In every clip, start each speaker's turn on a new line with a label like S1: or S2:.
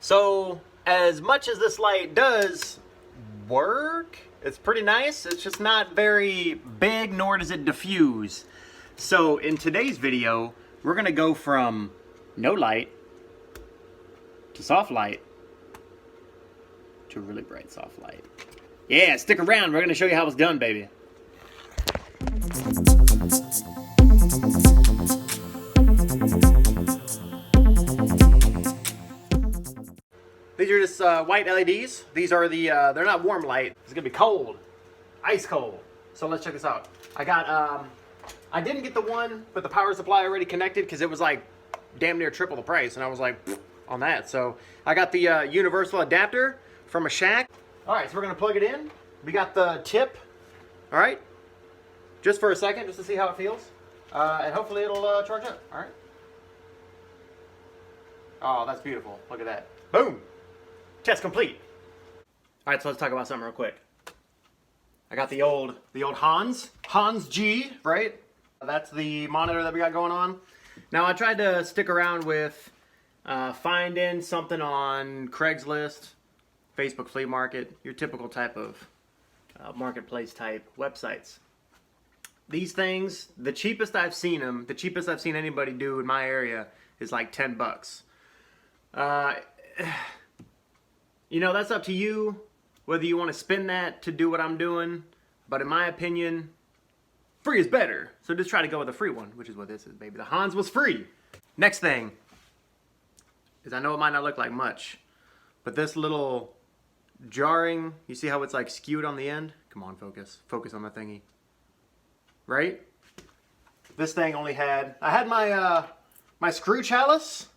S1: So as much as this light does work, it's pretty nice. It's just not very big, nor does it diffuse. So in today's video, we're gonna go from no light to soft light to really bright soft light. Yeah, stick around. We're gonna show you how it's done, baby. These are just white LEDs. These are the, they're not warm light. It's gonna be cold, ice cold. So let's check this out. I got, I didn't get the one with the power supply already connected because it was like damn near triple the price. And I was like, on that. So I got the universal adapter from a shack. All right, so we're gonna plug it in. We got the tip, all right? Just for a second, just to see how it feels. And hopefully it'll charge up, all right? Oh, that's beautiful, look at that. Boom, test complete. All right, so let's talk about something real quick. I got the old Hans G, right? That's the monitor that we got going on. Now I tried to stick around with finding something on Craigslist, Facebook flea market, your typical type of marketplace type websites. These things, the cheapest I've seen them, the cheapest I've seen anybody do in my area is like 10 bucks. You know, that's up to you whether you want to spend that to do what I'm doing, but in my opinion, free is better. So just try to go with a free one, which is what this is, baby. The Hans was free. Next thing is, I know it might not look like much, but this little jarring, you see how it's like skewed on the end? Come on, focus on the thingy. Right? This thing only had, I had my my screw chalice.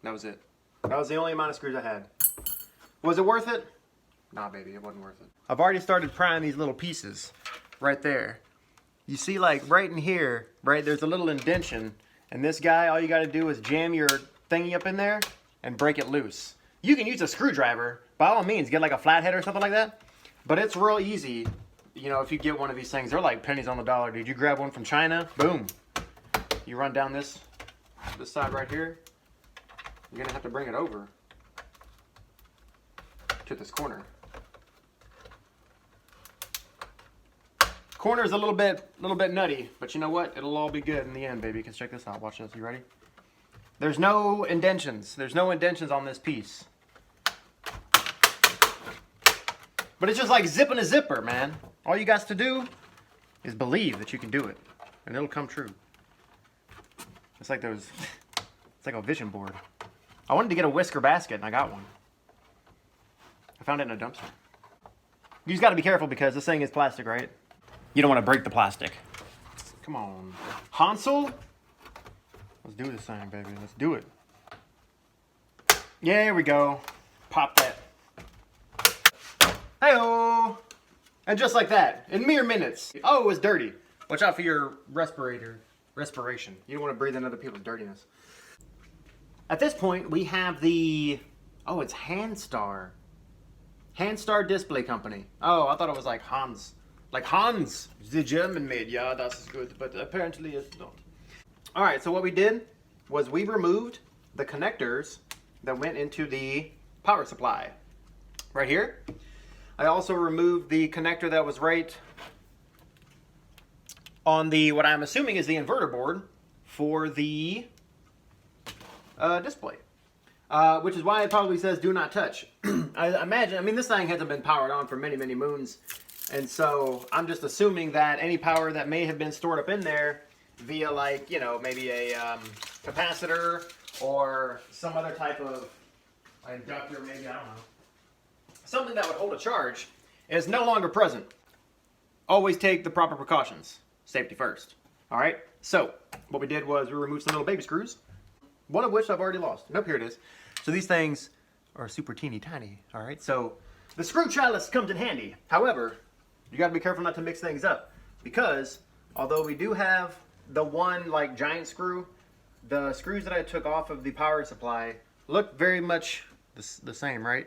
S1: That was it. That was the only amount of screws I had. Was it worth it? Nah, baby, it wasn't worth it. I've already started prying these little pieces right there. You see, like right in here, right, there's a little indentation, and this guy, all you got to do is jam your thingy up in there and break it loose. You can use a screwdriver, by all means, get like a flathead or something like that, but it's real easy. You know, if you get one of these things, they're like pennies on the dollar, dude. You grab one from China, boom. You run down this side right here. You're gonna have to bring it over to this corner. Corner's a little bit nutty, but you know what? It'll all be good in the end, baby. Because check this out. Watch this. You ready? There's no indentions. There's no indentions on this piece. But it's just like zipping a zipper, man. All you got to do is believe that you can do it, and it'll come true. It's like those, it's like a vision board. I wanted to get a whisker basket, and I got one. I found it in a dumpster. You just got to be careful because this thing is plastic, right? You don't want to break the plastic. Come on. Hansel? Let's do this thing, baby. Let's do it. Yeah, there we go. Pop that. Hey-oh! And just like that, in mere minutes. Oh, it was dirty. Watch out for your respiration. You don't want to breathe in other people's dirtiness. At this point, we have the, oh, it's Handstar. Handstar Display Company. Oh, I thought it was like Hans. Like Hans, the German made. Yeah, that's good, but apparently it's not. All right, so what we did was we removed the connectors that went into the power supply. Right here. I also removed the connector that was right on the, what I'm assuming is the inverter board for the display. Which is why it probably says do not touch. I imagine, I mean, this thing hasn't been powered on for many, many moons. And so I'm just assuming that any power that may have been stored up in there via, like, you know, maybe a capacitor or some other type of inductor, maybe, I don't know. Something that would hold a charge is no longer present. Always take the proper precautions. Safety first. All right? So what we did was we removed some little baby screws, one of which I've already lost. Nope, here it is. So these things are super teeny tiny. All right? So the screw chalice comes in handy. However, you got to be careful not to mix things up because although we do have the one like giant screw, the screws that I took off of the power supply look very much the same, right?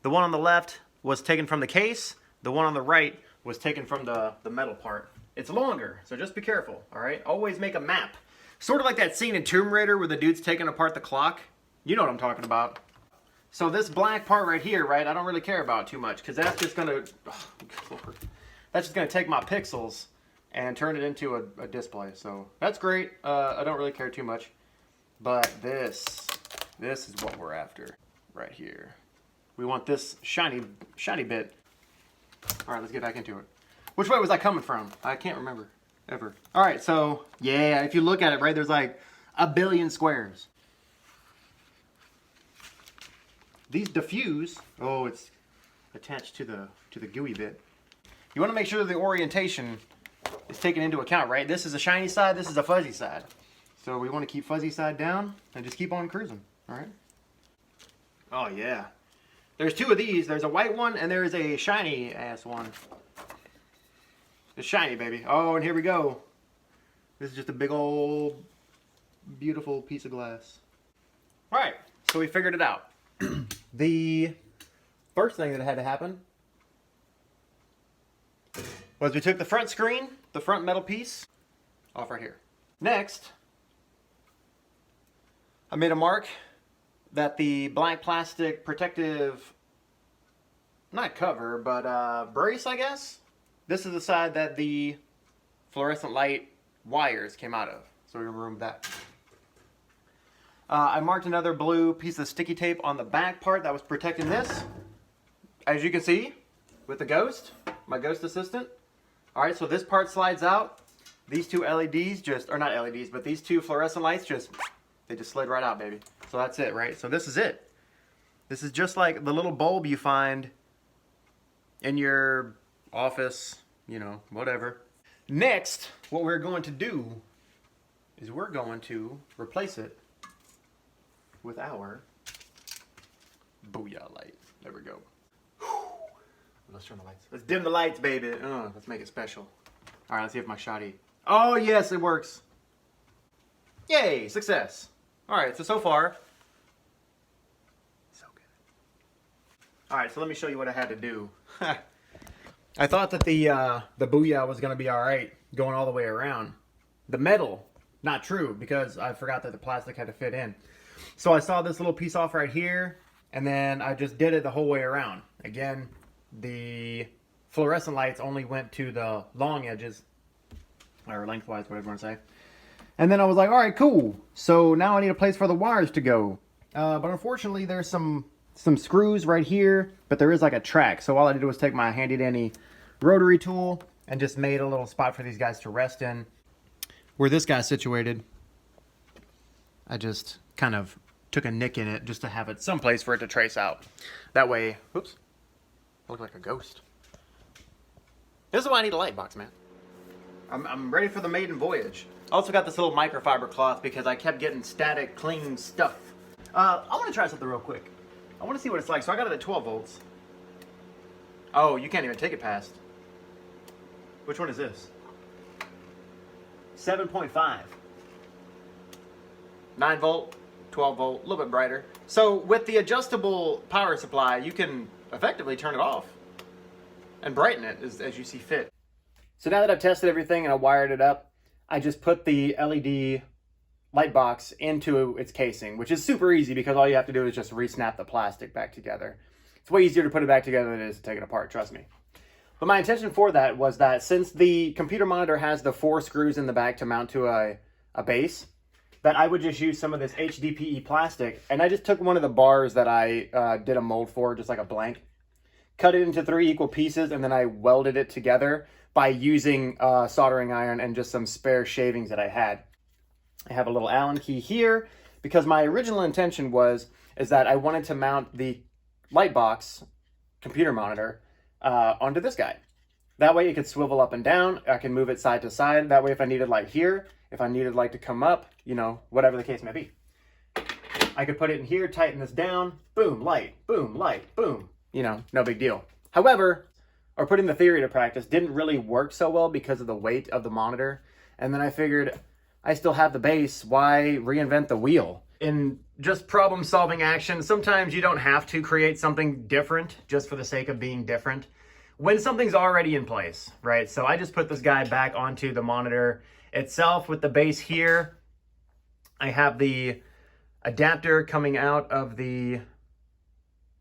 S1: The one on the left was taken from the case. The one on the right was taken from the metal part. It's longer, so just be careful, all right? Always make a map Sort of like that scene in Tomb Raider where the dude's taking apart the clock. You know what I'm talking about. So this black part right here, right, I don't really care about too much because that's just going to, that's just going to take my pixels and turn it into a display. So that's great. I don't really care too much. But this is what we're after right here. We want this shiny bit. All right, let's get back into it. Which way was I coming from? I can't remember ever. All right, so yeah, if you look at it, right, there's like a billion squares. These diffuse. Oh, it's attached to the gooey bit. You want to make sure that the orientation is taken into account, right? This is a shiny side. This is a fuzzy side. So we want to keep fuzzy side down and just keep on cruising. All right. Oh yeah. There's two of these. There's a white one and there's a shiny ass one. It's shiny, baby. Oh, and here we go. This is just a big old beautiful piece of glass. All right. So we figured it out. The first thing that had to happen was we took the front screen, the front metal piece, off right here. Next, I made a mark that the black plastic protective, not cover, but brace, I guess. This is the side that the fluorescent light wires came out of. So we removed that. I marked another blue piece of sticky tape on the back part that was protecting this. As you can see, with the ghost, my ghost assistant. All right, so this part slides out. These two LEDs just, or not LEDs, but these two fluorescent lights they just slid right out, baby. So that's it, right? So this is it. This is just like the little bulb you find in your office, you know, whatever. Next, what we're going to do is we're going to replace it with our booyah light. There we go. Let's turn the lights. Let's dim the lights, baby. Let's make it special. All right, let's see if my shoddy. Oh, yes, it works. Yay, success. All right, so far, so good. All right, so let me show you what I had to do. I thought that the booyah was going to be all right going all the way around. The metal, not true, because I forgot that the plastic had to fit in. So I saw this little piece off right here, and then I just did it the whole way around. Again, the fluorescent lights only went to the long edges, or lengthwise, whatever you want to say. And then I was like, all right, cool. So now I need a place for the wires to go. But unfortunately, there's some screws right here, but there is like a track. So all I did was take my handy dandy rotary tool and just made a little spot for these guys to rest in. Where this guy's situated, I just kind of took a nick in it just to have it someplace for it to trace out. That way, whoops, I look like a ghost. This is why I need a light box, man. I'm ready for the maiden voyage. I also got this little microfiber cloth because I kept getting static, clean stuff. I want to try something real quick. I want to see what it's like. So I got it at 12 volts. Oh, you can't even take it past. Which one is this? 7.5. 9 volt, 12 volt, a little bit brighter. So with the adjustable power supply, you can effectively turn it off and brighten it as you see fit. So now that I've tested everything and I wired it up, I just put the LED light box into its casing, which is super easy because all you have to do is just re-snap the plastic back together. It's way easier to put it back together than it is to take it apart, trust me. But my intention for that was that since the computer monitor has the 4 screws in the back to mount to a base, that I would just use some of this HDPE plastic, and I just took one of the bars that I did a mold for, just like a blank, cut it into 3 equal pieces, and then I welded it together by using a soldering iron and just some spare shavings that I had. I have a little Allen key here because my original intention is that I wanted to mount the light box computer monitor onto this guy. That way it could swivel up and down. I can move it side to side. That way if I needed light here, if I needed light to come up, you know, whatever the case may be. I could put it in here, tighten this down, boom, light, boom. You know, no big deal. However, or putting the theory to practice didn't really work so well because of the weight of the monitor. And then I figured I still have the base. Why reinvent the wheel? In just problem solving action, sometimes you don't have to create something different just for the sake of being different when something's already in place, right? So I just put this guy back onto the monitor itself with the base here. I have the adapter coming out of the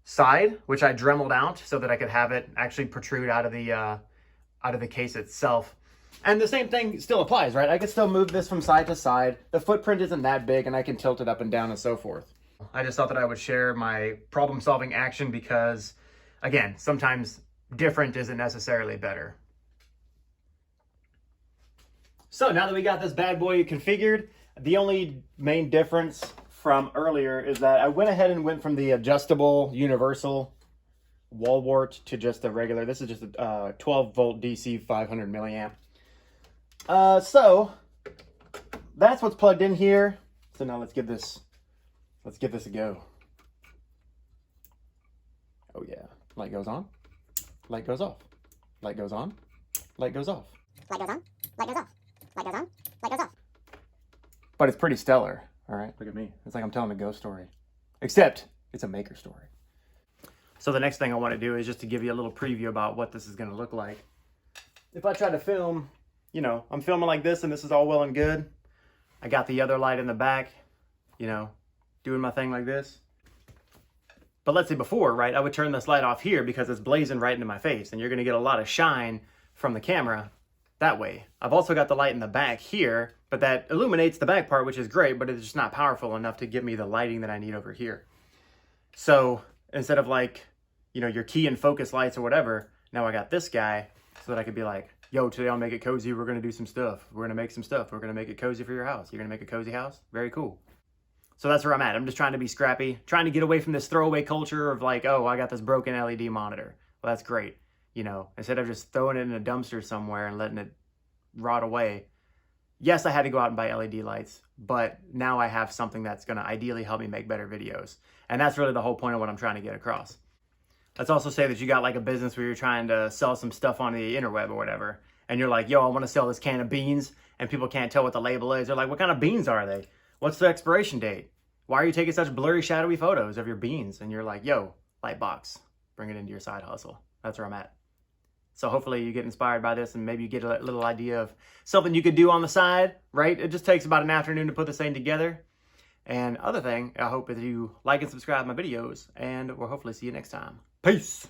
S1: side, which I dremeled out so that I could have it actually protrude out of the case itself. And the same thing still applies, right? I can still move this from side to side. The footprint isn't that big, and I can tilt it up and down and so forth. I just thought that I would share my problem-solving action because, again, sometimes different isn't necessarily better. So now that we got this bad boy configured, the only main difference from earlier is that I went ahead and went from the adjustable universal wall wart to just a regular. This is just a 12 volt DC 500 milliamp. So that's what's plugged in here. So now let's give this a go. Oh yeah, light goes on, light goes off, light goes on, light goes off, light goes on, light goes off, light goes on, light goes off. But it's pretty stellar. All right, look at me. It's like I'm telling a ghost story, except it's a maker story. So the next thing I want to do is just to give you a little preview about what this is going to look like. If I try to film, you know, I'm filming like this and this is all well and good. I got the other light in the back, you know, doing my thing like this. But let's say before, right, I would turn this light off here because it's blazing right into my face and you're going to get a lot of shine from the camera that way. I've also got the light in the back here, but that illuminates the back part, which is great, but it's just not powerful enough to give me the lighting that I need over here. So instead of like, you know, your key and focus lights or whatever, now I got this guy so that I could be like, yo, today I'll make it cozy. We're going to do some stuff. We're going to make some stuff. We're going to make it cozy for your house. You're going to make a cozy house? Very cool. So that's where I'm at. I'm just trying to be scrappy, trying to get away from this throwaway culture of like, oh, I got this broken LED monitor. Well, that's great. You know, instead of just throwing it in a dumpster somewhere and letting it rot away. Yes, I had to go out and buy LED lights, but now I have something that's going to ideally help me make better videos. And that's really the whole point of what I'm trying to get across. Let's also say that you got like a business where you're trying to sell some stuff on the interweb or whatever. And you're like, yo, I want to sell this can of beans. And people can't tell what the label is. They're like, what kind of beans are they? What's the expiration date? Why are you taking such blurry, shadowy photos of your beans? And you're like, yo, Lightbox, bring it into your side hustle. That's where I'm at. So hopefully you get inspired by this and maybe you get a little idea of something you could do on the side, right? It just takes about an afternoon to put this thing together. And other thing, I hope that you like and subscribe my videos, and we'll hopefully see you next time. Peace.